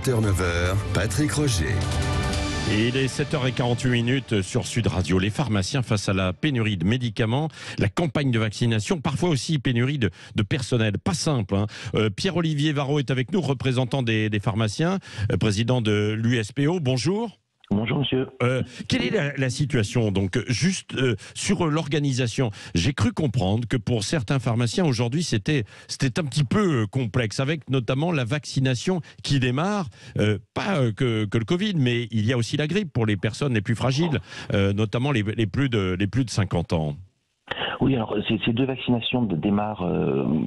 7h-9h, Patrick Roger. Et il est 7h48 sur Sud Radio. Les pharmaciens face à la pénurie de médicaments, la campagne de vaccination, parfois aussi pénurie de personnel. Pas simple. Pierre-Olivier Varro est avec nous, représentant des pharmaciens, président de l'USPO. Bonjour. Bonjour monsieur. Quelle est la situation donc juste sur l'organisation? J'ai cru comprendre que pour certains pharmaciens aujourd'hui c'était un petit peu complexe, avec notamment la vaccination qui démarre, pas que le Covid, mais il y a aussi la grippe pour les personnes les plus fragiles, notamment les plus de 50 ans. Oui, alors ces deux vaccinations démarrent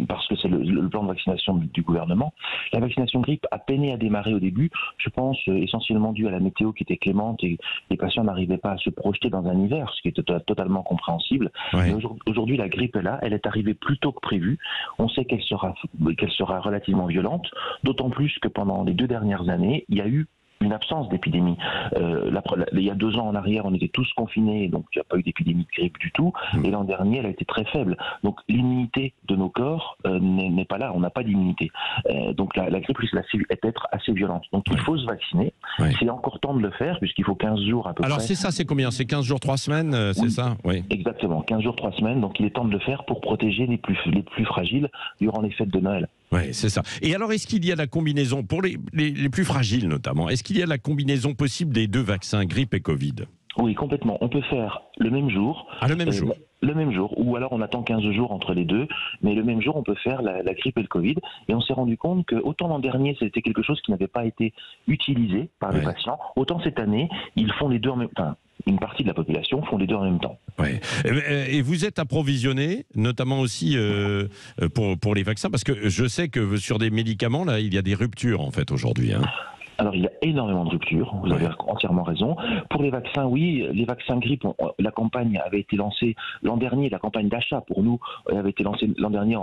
parce que c'est le plan de vaccination du gouvernement. La vaccination grippe a peiné à démarrer au début, je pense essentiellement dû à la météo qui était clémente et les patients n'arrivaient pas à se projeter dans un hiver, ce qui était totalement compréhensible. Ouais. Mais aujourd'hui, la grippe est là, elle est arrivée plus tôt que prévu. On sait qu'elle sera relativement violente, d'autant plus que pendant les 2 dernières années, il y a eu une absence d'épidémie. Il y a 2 ans en arrière, on était tous confinés, donc il n'y a pas eu d'épidémie de grippe du tout. Et l'an dernier, elle a été très faible. Donc l'immunité de nos corps n'est pas là, on n'a pas d'immunité. Donc la grippe risque d'être assez violente. Donc il faut se vacciner. Ouais. C'est encore temps de le faire, puisqu'il faut 15 jours à peu près. Alors c'est ça, c'est combien? C'est 15 jours, 3 semaines, c'est Oui. ça? Oui. Exactement, 15 jours, 3 semaines. Donc il est temps de le faire pour protéger les plus fragiles durant les fêtes de Noël. Oui, c'est ça. Et alors, est-ce qu'il y a la combinaison, pour les plus fragiles notamment, est-ce qu'il y a la combinaison possible des 2 vaccins, grippe et Covid? Oui, complètement. On peut faire le même jour. Ah, le même jour. Le même jour, ou alors on attend 15 jours entre les deux, mais le même jour on peut faire la grippe et le Covid. Et on s'est rendu compte que autant l'an dernier c'était quelque chose qui n'avait pas été utilisé par les patients, autant cette année ils font les deux en même temps. Une partie de la population font les deux en même temps. Ouais. Et vous êtes approvisionné, notamment aussi pour les vaccins, parce que je sais que sur des médicaments, là, il y a des ruptures en fait aujourd'hui. Alors il y a énormément de ruptures, vous avez entièrement raison. Pour les vaccins, oui, les vaccins grippe, la campagne avait été lancée l'an dernier, la campagne d'achat pour nous avait été lancée l'an dernier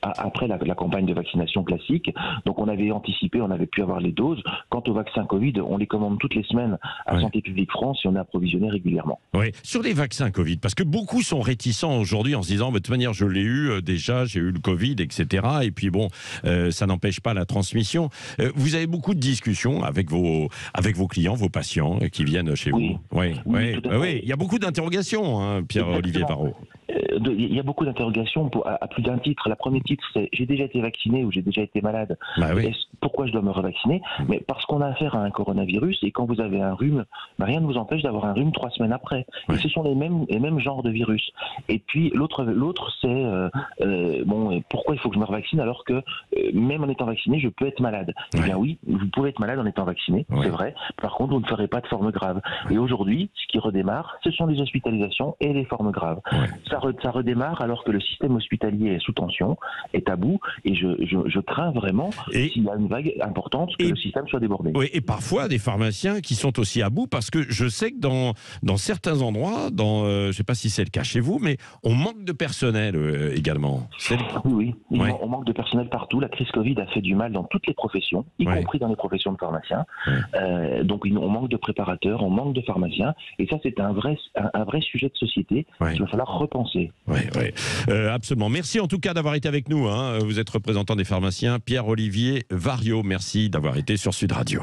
après la campagne de vaccination classique. Donc on avait anticipé, on avait pu avoir les doses. Quant aux vaccins Covid, on les commande toutes les semaines à Santé publique France et on est approvisionné régulièrement. Oui, sur les vaccins Covid, parce que beaucoup sont réticents aujourd'hui en se disant, de toute manière, je l'ai eu déjà, j'ai eu le Covid, etc. Et puis bon, ça n'empêche pas la transmission. Vous avez beaucoup de discussions avec vos clients, vos patients qui viennent chez vous. Oui, il y a beaucoup d'interrogations, Pierre-Olivier Varro. Il y a beaucoup d'interrogations à plus d'un titre. La première titre, c'est j'ai déjà été vacciné ou j'ai déjà été malade. Pourquoi je dois me revacciner? Mais parce qu'on a affaire à un coronavirus et quand vous avez un rhume, rien ne vous empêche d'avoir un rhume 3 semaines après. Et ce sont les mêmes genres de virus. Et puis l'autre c'est pourquoi il faut que je me revaccine alors que même en étant vacciné, je peux être malade. Eh bien oui, vous pouvez être malade en étant vacciné, c'est vrai. Par contre, vous ne ferez pas de forme grave. Et aujourd'hui, ce qui redémarre, ce sont les hospitalisations et les formes graves. Ça redémarre alors que le système hospitalier est sous tension, est à bout, et je crains vraiment, s'il y a une vague importante, que le système soit débordé. Oui, et parfois des pharmaciens qui sont aussi à bout, parce que je sais que dans certains endroits, je ne sais pas si c'est le cas chez vous, mais on manque de personnel également. Oui, on manque de personnel partout. La crise Covid a fait du mal dans toutes les professions, y compris dans les professions de pharmaciens. Donc on manque de préparateurs, on manque de pharmaciens, et ça c'est un vrai sujet de société qu'il va falloir repenser. Oui, absolument. Merci en tout cas d'avoir été avec nous. Vous êtes représentant des pharmaciens, Pierre-Olivier Varro. Merci d'avoir été sur Sud Radio.